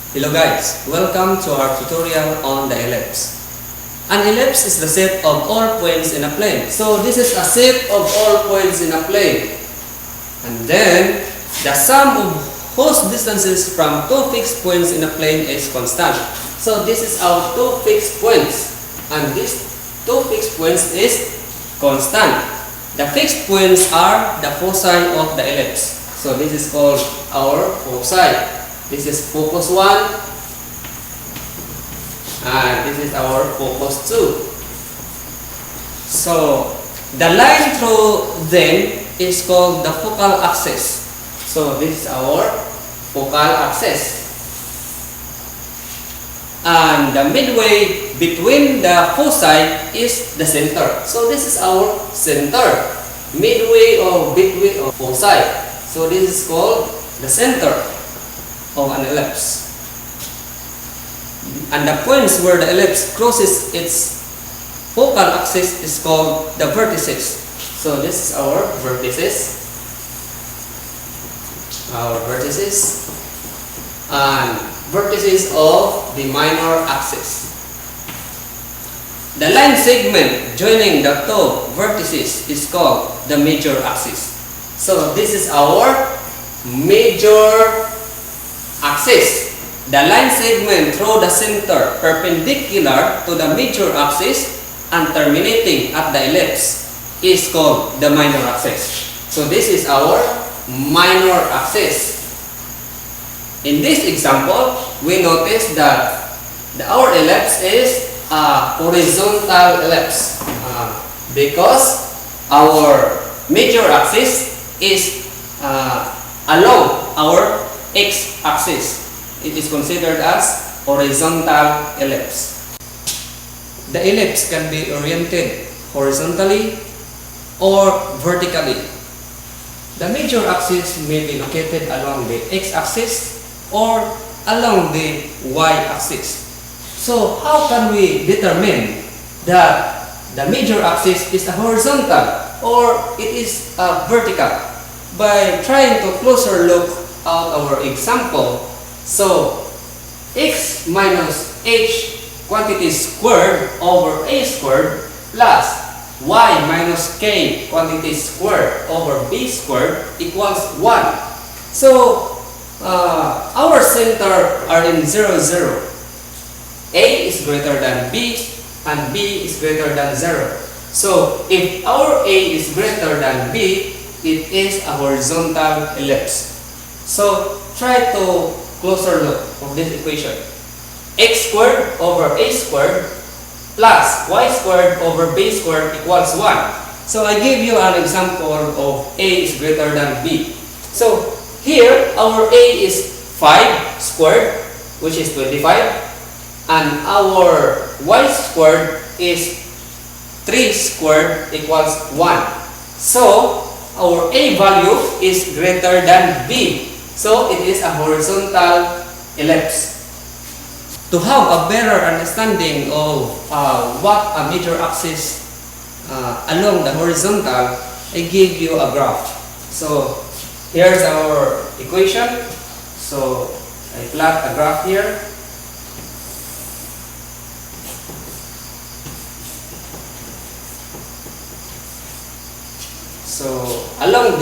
Hello guys, welcome to our tutorial on the ellipse. An ellipse is the set of all points in a plane. So this is a set of all points in a plane. And then the sum of whose distances from two fixed points in a plane is constant. So this is our two fixed points. And these two fixed points is constant. The fixed points are the foci of the ellipse. So this is called our foci. This is focus 1 and this is our focus 2. So the line through them is called the focal axis. So this is our focal axis. And the midway between the foci is the center. So this is our center. Midway or between of foci. So this is called the center of an ellipse. And the points where the ellipse crosses its focal axis is called the vertices. So this is our vertices. And vertices of the minor axis. The line segment joining the two vertices is called the major axis. So this is our major axis. The line segment through the center perpendicular to the major axis and terminating at the ellipse is called the minor axis. So this is our minor axis. In this example, we notice that our ellipse is a horizontal ellipse because our major axis is along our x-axis. It is considered as horizontal ellipse. The ellipse can be oriented horizontally or vertically. The major axis may be located along the x-axis or along the y-axis. So how can we determine that the major axis is a horizontal or it is a vertical? By trying to closer look at our example. So x minus h quantity squared over a squared plus y minus k quantity squared over b squared equals 1. So our center are in 0, 0. A is greater than b and b is greater than 0. So if our a is greater than b, it is a horizontal ellipse. So try to closer look of this equation. X squared over a squared plus y squared over b squared equals 1. So I give you an example of a is greater than b. So here our a is 5 squared, which is 25, and our y squared is 3 squared equals 1. So our a value is greater than b. So it is a horizontal ellipse. To have a better understanding of what a major axis along the horizontal, I give you a graph. So here's our equation. So I plot a graph here. So along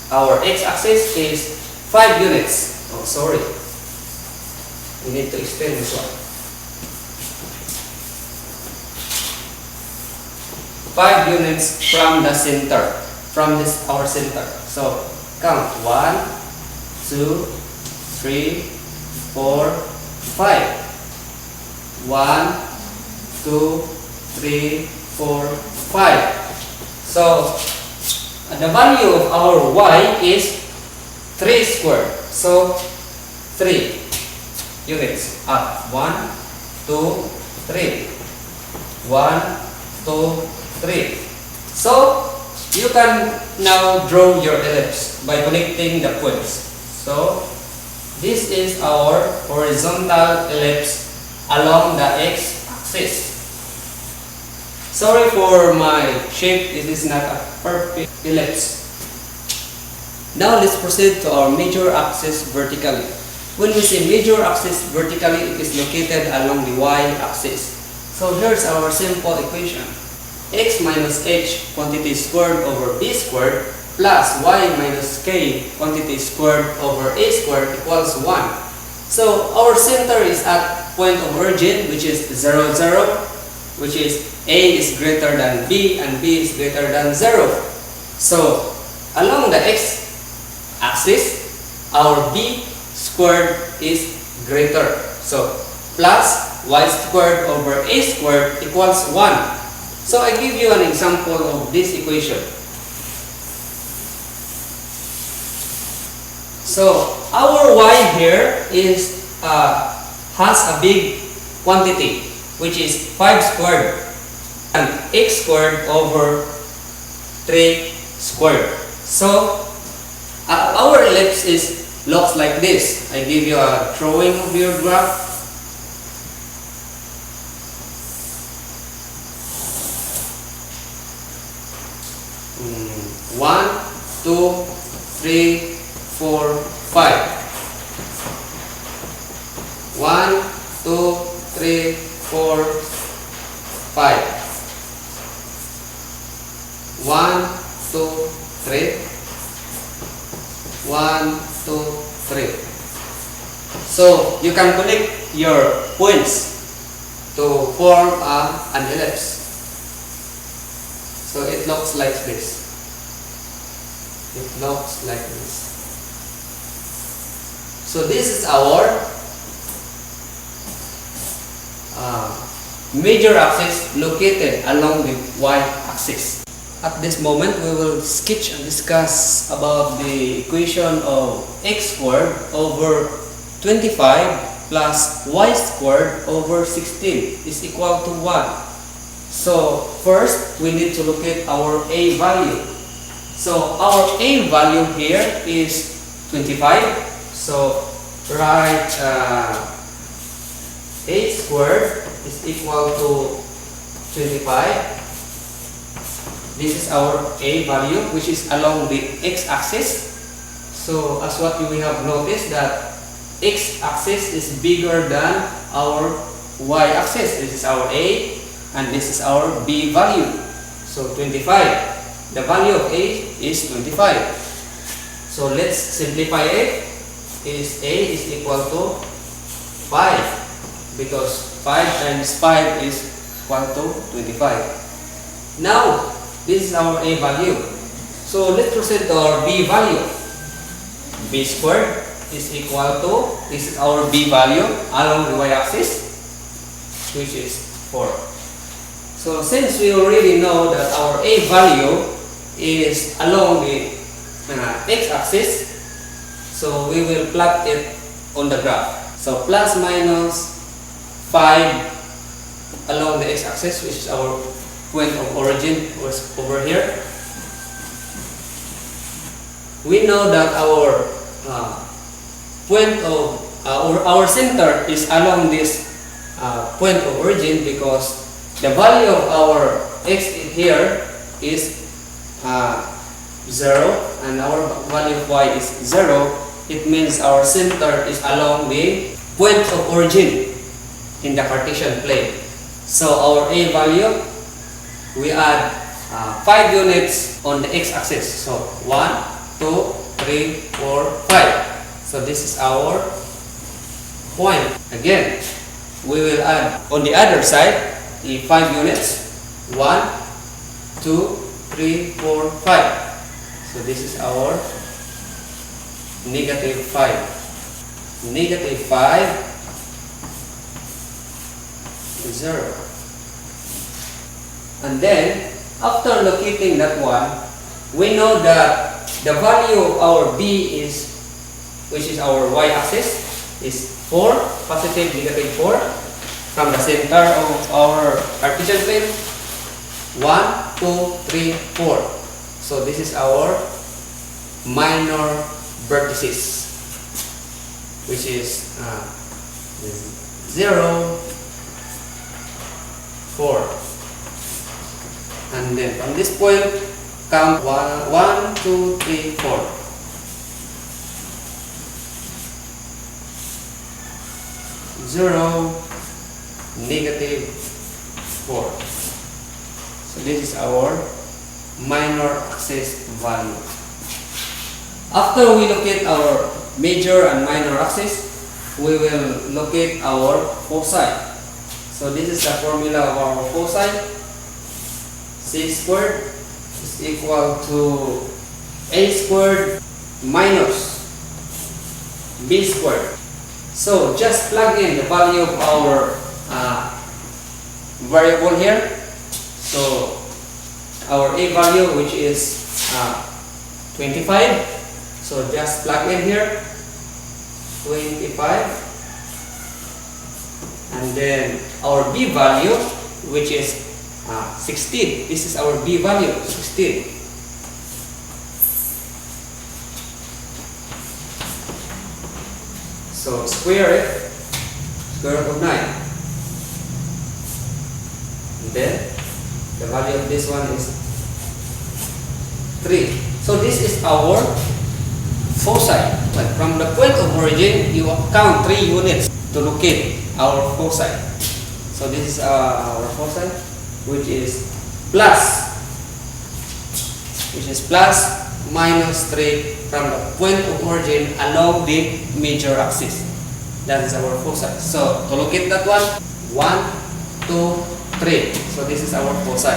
our x-axis is 5 units. Oh, sorry. We need to extend this one. 5 units from the center, from our center. So count 1, 2, 3, 4, 5. 1, 2, 3, 4, 5. So the value of our y is 3 squared. So 3 units up. 1, 2, 3. 1, 2, 3. So you can now draw your ellipse by connecting the points. So this is our horizontal ellipse along the x-axis. Sorry for my shape, it is not a perfect ellipse. Now let's proceed to our major axis vertically. When we say major axis vertically, it is located along the y-axis. So here's our simple equation. X minus h quantity squared over b squared plus y minus k quantity squared over a squared equals 1. So our center is at point of origin, which is 0, 0, which is a is greater than b and b is greater than 0. So along the x-axis, our b squared is greater. So plus y squared over a squared equals 1. So I give you an example of this equation. So our y here is has a big quantity, which is 5 squared and x squared over 3 squared. So our ellipse looks like this. I give you a drawing of your graph. One, 2, 3, 4, 5. 1, 2, 3, 4, 5. 1, 2, 3. 1, 2, 3. So you can connect your points to form an ellipse. So it looks like this. It looks like this. So this is our major axis located along the y-axis. At this moment, we will sketch and discuss about the equation of x squared over 25 plus y squared over 16 is equal to 1. So first, we need to locate our a value. So our a value here is 25. So write a squared is equal to 25. This is our a value, which is along the x-axis. So as what we have noticed that x-axis is bigger than our y-axis. This is our a and this is our b value. So 25. The value of a is 25. So let's simplify it. A is equal to 5 because 5 times 5 is equal to 25. Now this is our a value. So let's proceed to our b value. B squared is equal to, this is our b value along the y-axis, which is 4. So since we already know that our a value is along the x-axis, so we will plot it on the graph. So plus minus 5 along the x-axis, which is our point of origin, was over here. We know that our point of our center is along this point of origin because the value of our x here is 0 and our value of y is 0. It means our center is along the point of origin in the Cartesian plane. So our a value, we add 5 units on the x-axis. So 1, 2, 3, 4, 5. So this is our point. Again, we will add on the other side the 5 units. 1, 2, 3, 4, 5. So this is our negative 5. Negative 5 is 0. And then, after locating that one, we know that the value of our b is, which is our y-axis, is 4, positive, negative 4, from the center of our Cartesian plane. 1, 2, 3, 4. So this is our minor vertices, which is 0, 4. And then from this point, count 1, 2, 3, 4. 0, negative 4. So this is our minor axis value. After we locate our major and minor axis, we will locate our foci. So this is the formula of our foci. C squared is equal to A squared minus B squared. So just plug in the value of our variable here. So our A value, which is 25. So just plug in here 25, and then our B value, which is 16. This is our B value, 16. So square it, square root of 9. And then the value of this one is 3. So this is our foci. But from the point of origin, you count 3 units to locate our foci. So this is our foci, which is plus minus 3 from the point of origin along the major axis. That is our foci. So to locate that one, 1, 2, 3. So this is our foci.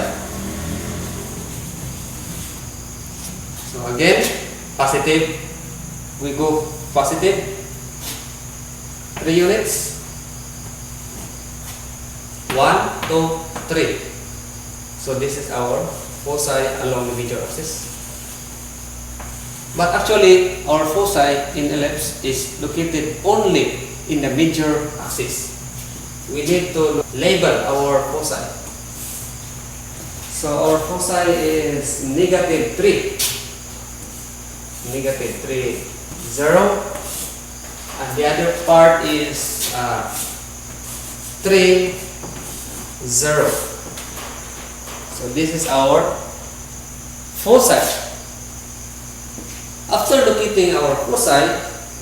So again, positive. We go positive 3 units. 1, 2, 3. So this is our foci along the major axis. But actually, our foci in ellipse is located only in the major axis. We need to label our foci. So our foci is negative 3, 0, and the other part is 3, 0. So this is our foci. After locating our foci,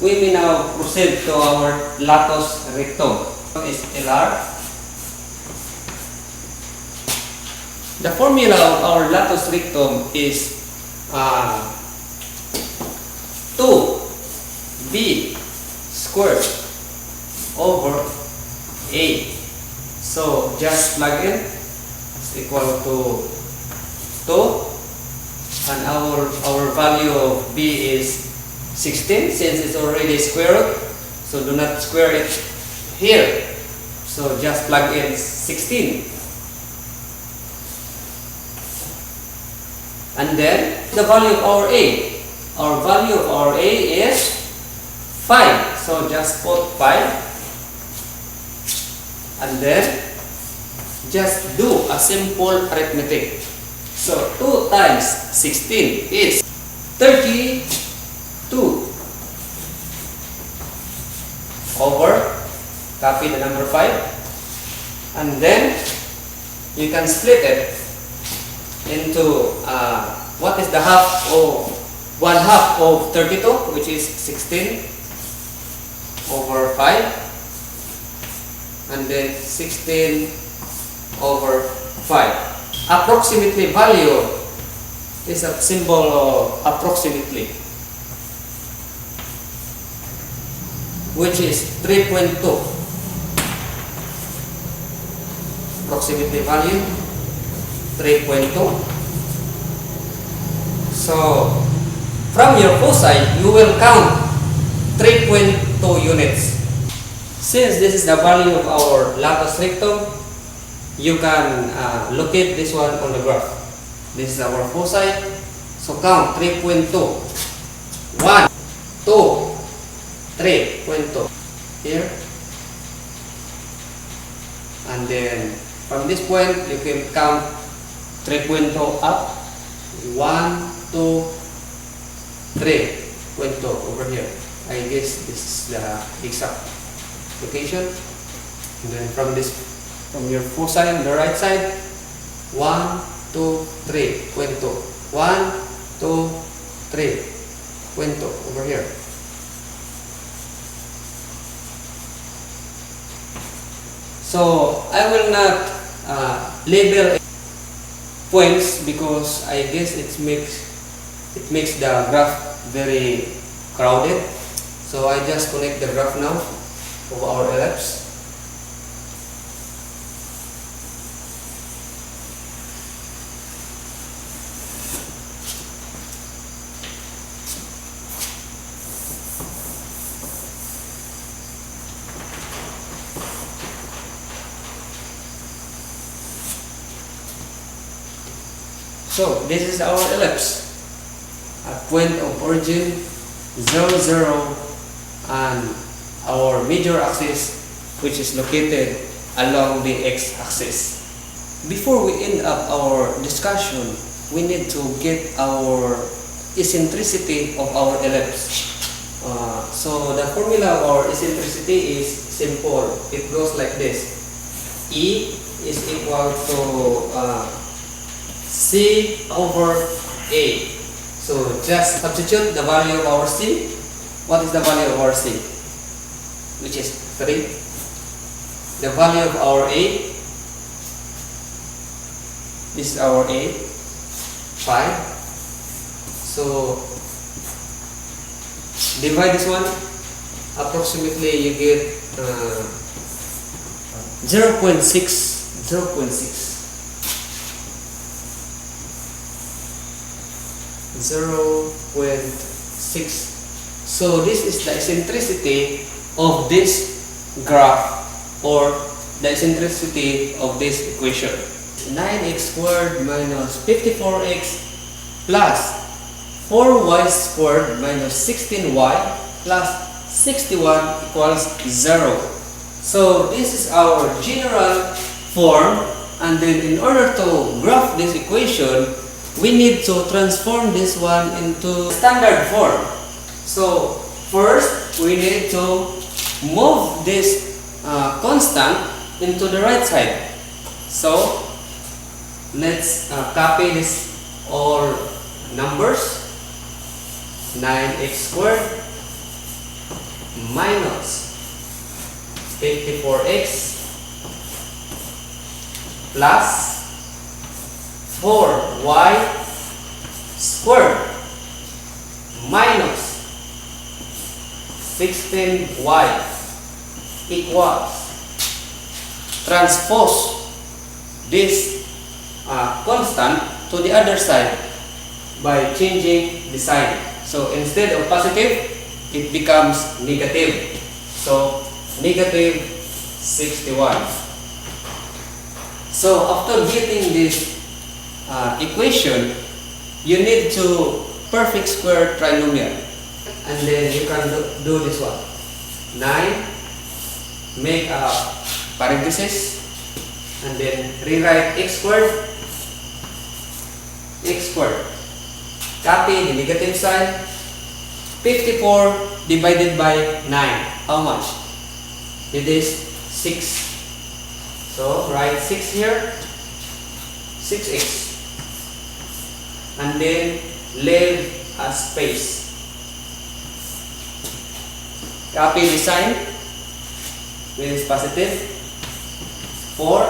we may now proceed to our latus rectum. Is LR. The formula of our latus rectum is 2b squared over a. So just plug in. It's equal to 2. And our value of b is 16, since it's already square root, so do not square it here. So just plug in 16. And then the value of our a. Our value of our a is 5. So just put 5. And then just do a simple arithmetic. So 2 times 16 is 32 over, copy the number 5, and then you can split it into what is the half of 1/2 of 32, which is 16 over 5, and then 16 over 5. Approximately value is a symbol of approximately, which is 3.2. Approximately value 3.2. So from your foci, you will count 3.2 units. Since this is the value of our latus rectum, you can locate this one on the graph. This is our foci. So count 3.2. 1, 2, 3.2 here. And then from this point, you can count 3.2 up. 1, 2, 3.2 over here. I guess this is the exact location. And then from your foci on the right side, 1, 2, 3.2. 1, 2, 3.2 over here. So I will not label points because I guess it makes the graph very crowded. So I just connect the graph now of our ellipse. So this is our ellipse. At point of origin 0, 0, and our major axis, which is located along the x-axis. Before we end up our discussion, we need to get our eccentricity of our ellipse. So the formula of our eccentricity is simple. It goes like this. E is equal to C over A. So just substitute the value of our C. What is the value of our C? Which is 3. The value of our A, this is our A, 5. So divide this one, approximately you get 0.6. 0.6. So this is the eccentricity of this graph, or the eccentricity of this equation. 9x squared minus 54x plus 4y squared minus 16y plus 61 equals 0. So this is our general form, and then in order to graph this equation, we need to transform this one into standard form. So first we need to move this constant into the right side. So let's copy this all numbers. 9x squared minus 54x plus 4y squared minus 16y equals, transpose this constant to the other side by changing the sign. So instead of positive, it becomes negative. So negative 61. So after getting this equation, you need to perfect square trinomial, and then you can do this one. 9, make a parenthesis, and then rewrite x squared, copy the negative sign. 54 divided by 9, how much? It is 6. So write 6 here, 6x. And then leave a space. Copy the sign when it's positive. 4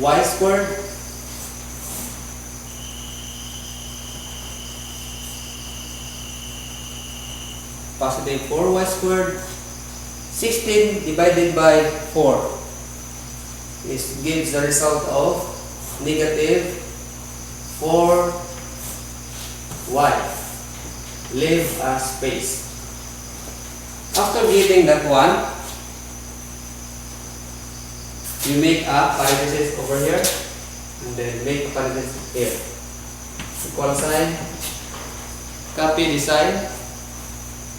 y squared positive 4y squared. 16 divided by 4. This gives the result of negative 4y. Leave a space. After getting that one, you make a parenthesis over here, and then make a parenthesis here. Equal sign. Copy the sign.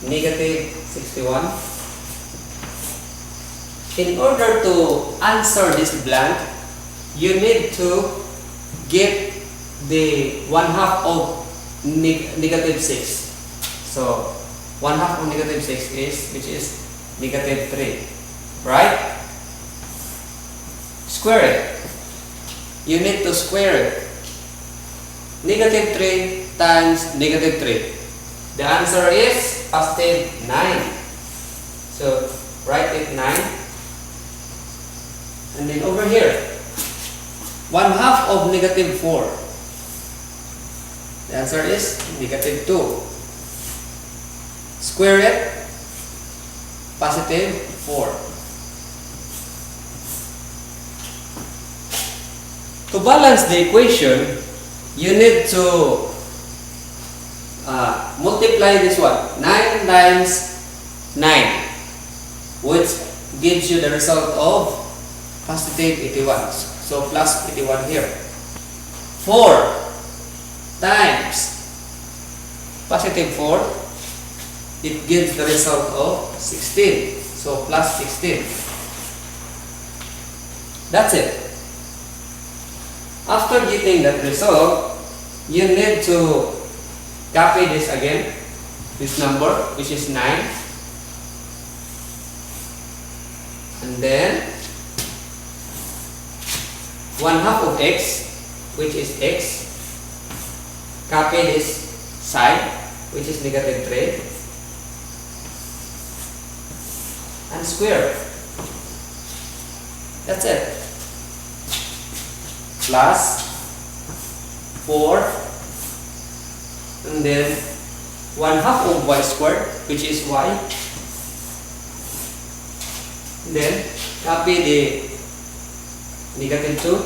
Negative 61. In order to answer this blank, you need to get the 1/2 of negative 6. So 1/2 of negative 6 is, which is negative 3, right? Square it. You need to square it. Negative 3 times negative 3. The answer is positive 9. So write it 9. And then over here, 1/2 of negative 4. The answer is negative 2. Square it, positive 4. To balance the equation, you need to multiply this one. 9 times 9, which gives you the result of positive 81. So plus 81 here. 4 times positive 4, it gives the result of 16. So plus 16. That's it. After getting that result, you need to copy this again, this number, which is 9. And then 1/2 of x, which is x. Copy this side, which is negative 3. And square. That's it. Plus 4. And then 1/2 of y squared, which is y. Then copy the negative 2.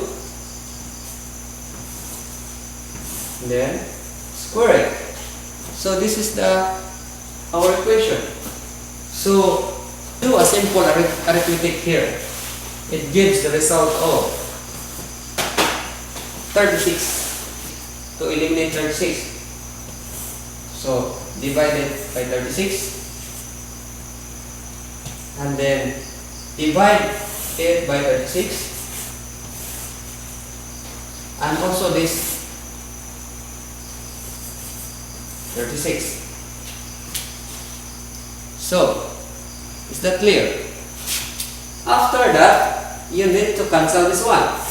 Then square it. So this is our equation. So do a simple arithmetic here. It gives the result of 36. To eliminate 36, so divide it by 36, and then divide it by 36, and also this 36. So is that clear? After that, you need to cancel this one.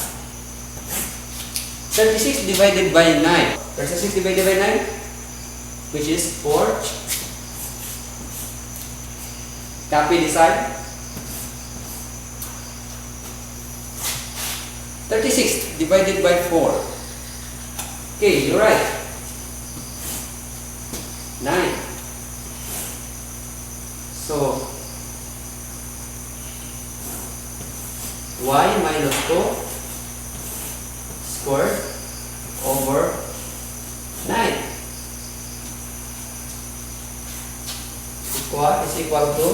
36 divided by 9. 36 divided by 9, which is 4. Copy this side. 36 divided by 4. Okay, you're right. 9. So y minus 2 squared over 9 is equal to,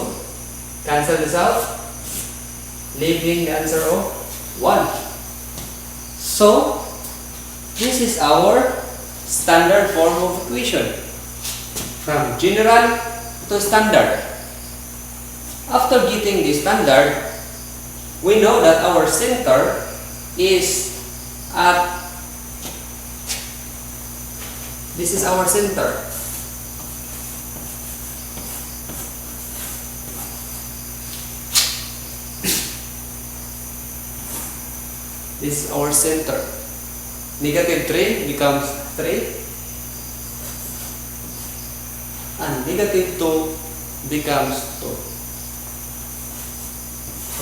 cancel this out, leaving the answer of 1. So this is our standard form of equation, from general to standard. After getting the standard, we know that our center is at, this is our center. This is our center. Negative 3 becomes 3, and negative 2 becomes 2.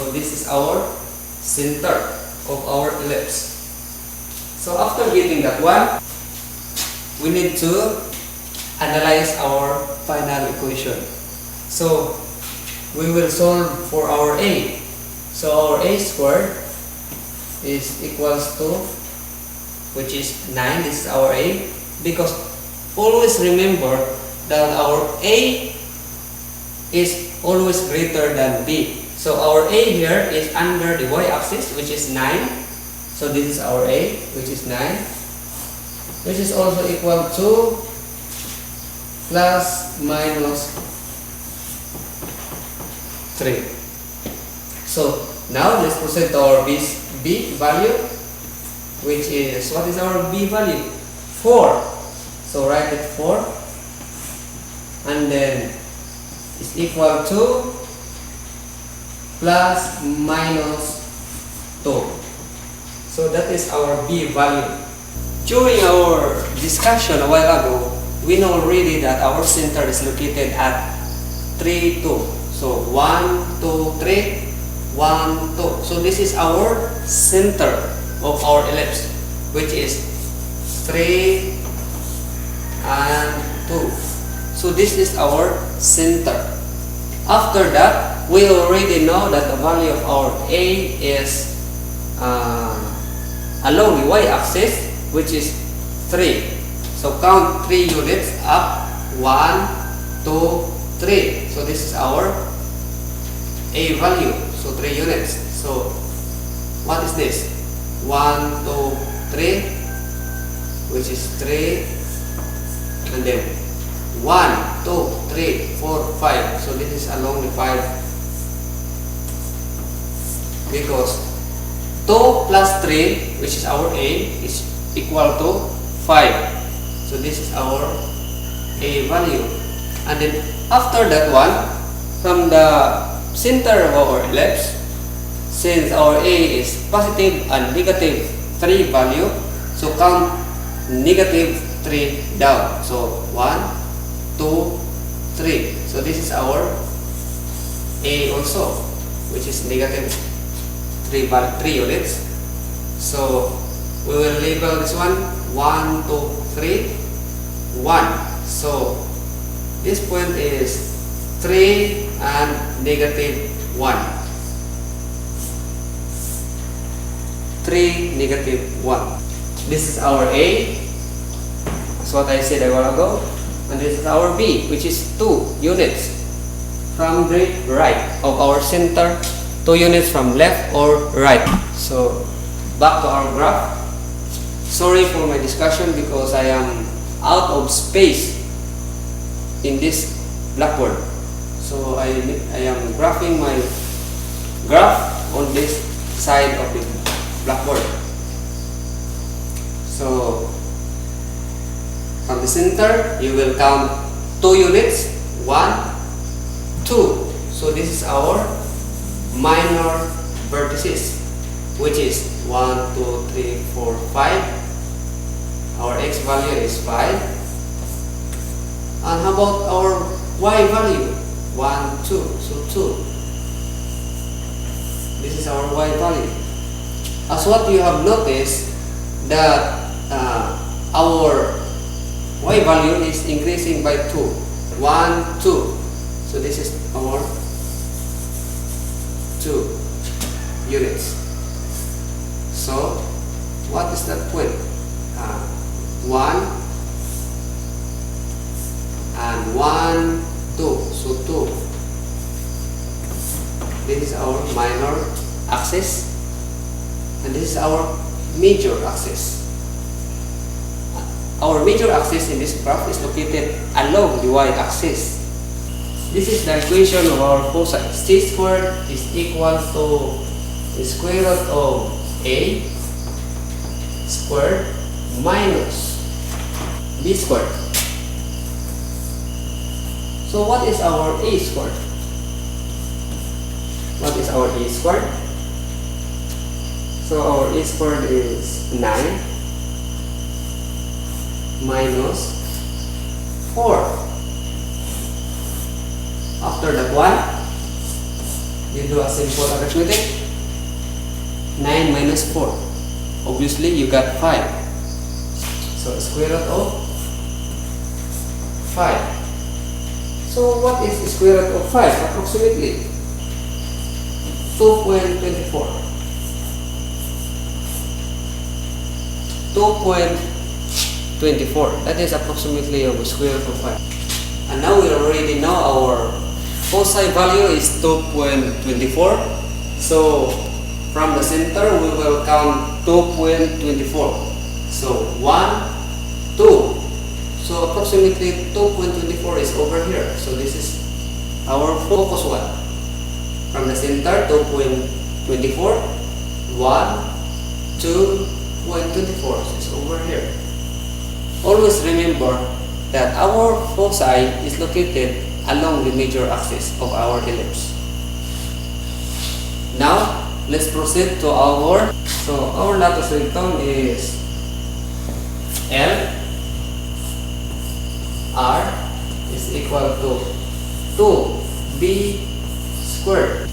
So this is our center of our ellipse. So after getting that one, we need to analyze our final equation. So we will solve for our a. So our a squared is equals to, which is 9. This is our a, because always remember that our a is always greater than b. So our a here is under the y-axis, which is 9. So this is our a, which is 9, which is also equal to plus minus 3. So now let's proceed to our b value, which is, what is our b value? 4. So write it 4, and then is equal to plus minus 2. So that is our b value. During our discussion a while ago, we know already that our center is located at 3, 2. So 1, 2, 3, 1, 1, 2. So this is our center of our ellipse, which is 3 and 2. So this is our center. After that, we already know that the value of our A is along the y-axis, which is 3. So count 3 units up. 1, 2, 3. So this is our A value. So 3 units. So what is this? 1, 2, 3, which is 3, and then 1, 2, 3, 4, 5. So this is along the 5, because 2 plus 3, which is our A, is equal to 5. So this is our A value. And then after that one, from the center of our ellipse, since our A is positive and negative 3 value, so count negative 3 down. So 1, 2, 3. So this is our A also, which is negative 3 units. So we will label this one 1, 2, 3, 1. So this point is 3 and negative 1. 3, negative 1. This is our A. That's what I said a while ago. And this is our B, which is 2 units from the right of our center, 2 units from left or right. So back to our graph. Sorry for my discussion because I am out of space in this blackboard. So I am graphing my graph on this side of the blackboard. So from the center, you will count 2 units. 1, 2. So this is our minor vertices, which is 1, 2, 3, 4, 5. Our x value is 5. And how about our y value? 1, 2. So 2. This is our y value. As what you have noticed, that our y value is increasing by 2. 1, 2. So this is our 2 units. So what is that point? 1 and 1, 2. So 2. This is our minor axis, and this is our major axis. Our major axis in this graph is located along the y-axis. This is the equation of our foci. C squared is equal to the square root of A squared minus B squared. So what is our A squared? What is our A squared? So our A squared is 9 minus 4. After that one, you do a simple arithmetic. 9 minus 4. Obviously, you got 5. So square root of 5. So what is the square root of 5? Approximately 2.24. 2.24. That is approximately the square root of 5. And now we already know our foci value is 2.24. So from the center, we will count 2.24. So 1, 2. So approximately 2.24 is over here. So this is our focus one. From the center, 2.24. 1, 2.24 is over here. Always remember that our foci is located along the major axis of our ellipse. Now, let's proceed to our, so our latus rectum is L R is equal to 2B squared.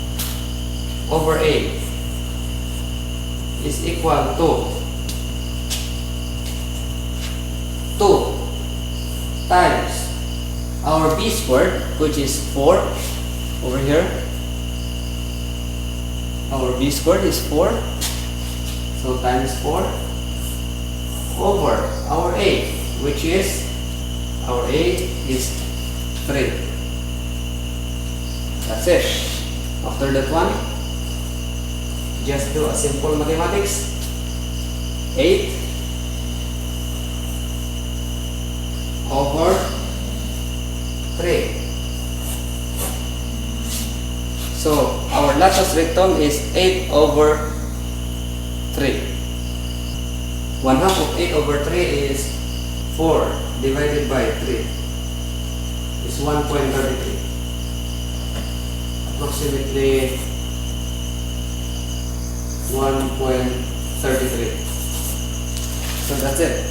over A is equal to 2 times our B squared, which is 4 over here. Our B squared is 4, so times 4 over our A, which is, our A is 3. That's it. After that one, just do a simple mathematics. 8 over 3. So our latus rectum is 8 over 3. 1/2 of 8 over 3 is 4 divided by 3. It's 1.33. Approximately 1.33. So that's it.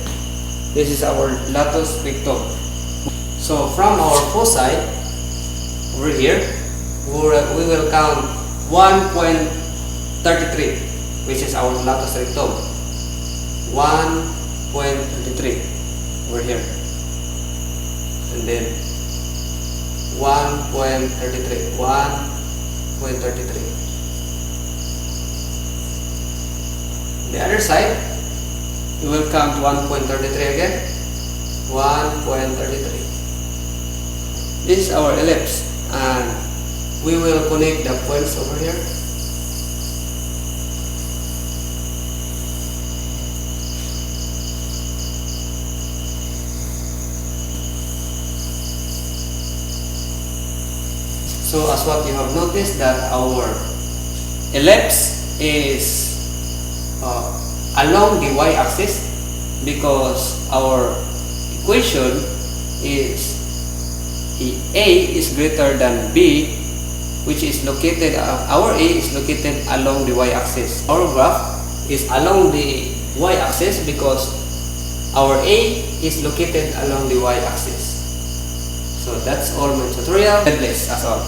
This is our latus rectum. So from our foci over here, we will count 1.33, which is our latus rectum. 1.33 over here, and then 1.33, 1.33. The other side, we will count 1.33 again. 1.33. This is our ellipse, and we will connect the points over here. So as what you have noticed, that our ellipse is along the y-axis, because our equation is A is greater than B, which is located, our A is located along the y-axis. Our graph is along the y-axis because our A is located along the y-axis. So that's all my tutorial. Endless as all.